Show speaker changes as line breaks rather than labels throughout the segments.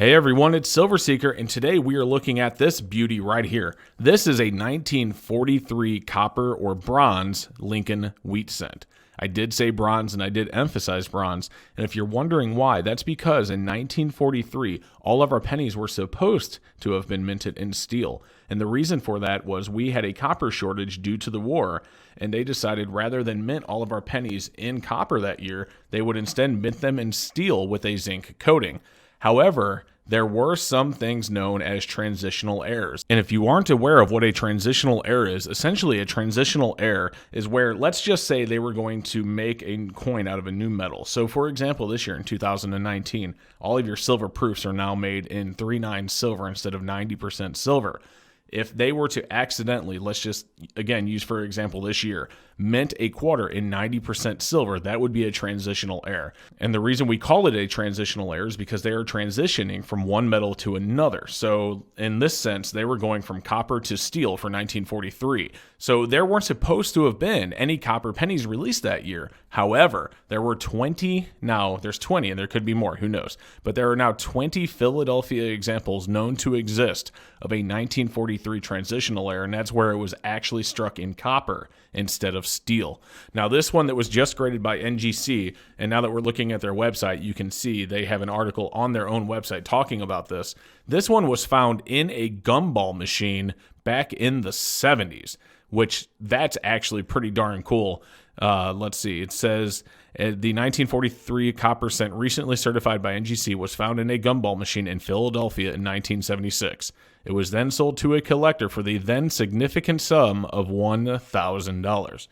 Hey everyone, it's Silver Seeker, and today we are looking at this beauty right here. This is a 1943 copper or bronze Lincoln wheat cent. I did say bronze and I did emphasize bronze, and if you're wondering why, that's because in 1943, all of our pennies were supposed to have been minted in steel. And the reason for that was we had a copper shortage due to the war, and they decided rather than mint all of our pennies in copper that year, they would instead mint them in steel with a zinc coating. However, there were some things known as transitional errors. And if you aren't aware of what a transitional error is, essentially a transitional error is where, let's just say they were going to make a coin out of a new metal. So for example, this year in 2019, all of your silver proofs are now made in 3/9 silver instead of 90% silver. If they were to accidentally, let's just, again, use for example this year, mint a quarter in 90% silver, that would be a transitional error. And the reason we call it a transitional error is because they are transitioning from one metal to another. So in this sense, they were going from copper to steel for 1943. So there weren't supposed to have been any copper pennies released that year. However, there were 20, now there's 20 and there could be more, who knows. But there are now 20 Philadelphia examples known to exist of a 1943 transitional error, and that's where it was actually struck in copper instead of steel. Now this one that was just graded by NGC, and now that we're looking at their website, you can see they have an article on their own website talking about this. This one was found in a gumball machine back in the 70s, which that's actually pretty darn cool. Let's see, it says the 1943 copper cent recently certified by NGC was found in a gumball machine in Philadelphia in 1976. It was then sold to a collector for the then significant sum of $1,000.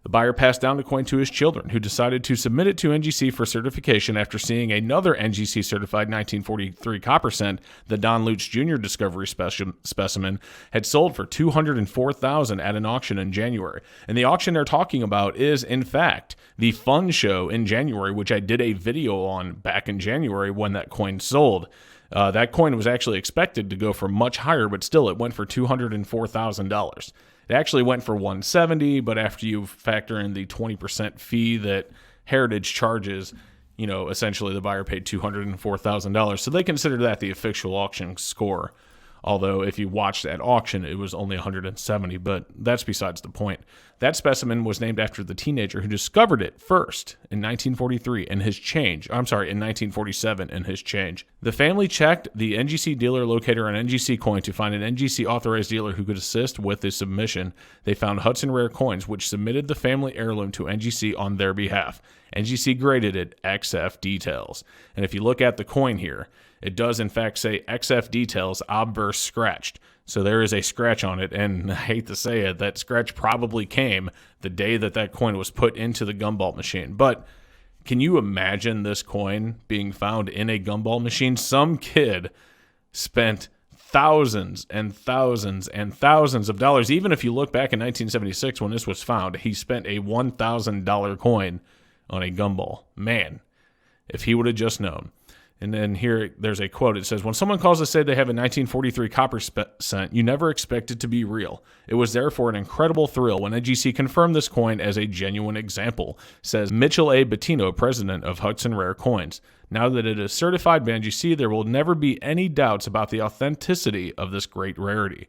The buyer passed down the coin to his children, who decided to submit it to NGC for certification after seeing another NGC-certified 1943 copper cent, the Don Lutz Jr. Discovery specimen, had sold for $204,000 at an auction in January. And the auction they're talking about is, in fact, the Fun Show in January, which I did a video on back in January when that coin sold. That coin was actually expected to go for much higher, but still it went for $204,000. It actually went for $170,000, but after you factor in the 20% fee that Heritage charges, essentially the buyer paid $204,000. So they consider that the official auction score. Although if you watched at auction, it was only $170,000, but that's besides the point. That specimen was named after the teenager who discovered it first in 1943 and his change. In 1947 and his change. The family checked the NGC dealer locator on NGC Coin to find an NGC authorized dealer who could assist with the submission. They found Hudson Rare Coins, which submitted the family heirloom to NGC on their behalf. NGC graded it XF Details. And if you look at the coin here, it does in fact say XF Details obverse scratched. So there is a scratch on it, and I hate to say it, that scratch probably came the day that that coin was put into the gumball machine. But can you imagine this coin being found in a gumball machine? Some kid spent thousands and thousands and thousands of dollars. Even if you look back in 1976 when this was found, he spent a $1,000 coin on a gumball. Man, if he would have just known. And then here, there's a quote. It says, when someone calls to say they have a 1943 copper cent, you never expect it to be real. It was therefore an incredible thrill when NGC confirmed this coin as a genuine example, says Mitchell A. Bettino, president of Hudson Rare Coins. Now that it is certified by NGC, there will never be any doubts about the authenticity of this great rarity.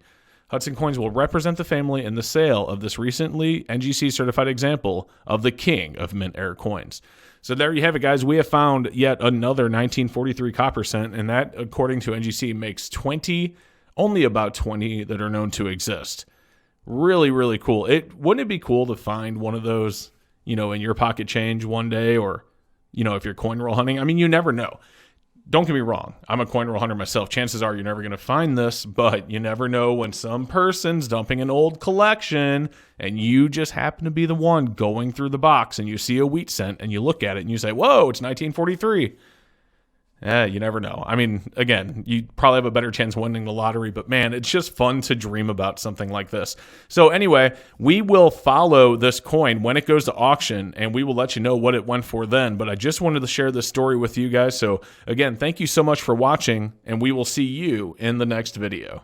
Hudson Coins will represent the family in the sale of this recently NGC certified example of the king of mint era coins. So there you have it, guys. We have found yet another 1943 copper cent, and that, according to NGC, makes only about 20 that are known to exist. Really, really cool. Wouldn't it be cool to find one of those, in your pocket change one day, or, if you're coin roll hunting? I mean, you never know. Don't get me wrong. I'm a coin roll hunter myself. Chances are you're never going to find this, but you never know when some person's dumping an old collection and you just happen to be the one going through the box and you see a wheat cent and you look at it and you say, whoa, it's 1943. You never know. I mean, again, you probably have a better chance of winning the lottery, but man, it's just fun to dream about something like this. So anyway, we will follow this coin when it goes to auction, and we will let you know what it went for then. But I just wanted to share this story with you guys. So again, thank you so much for watching, and we will see you in the next video.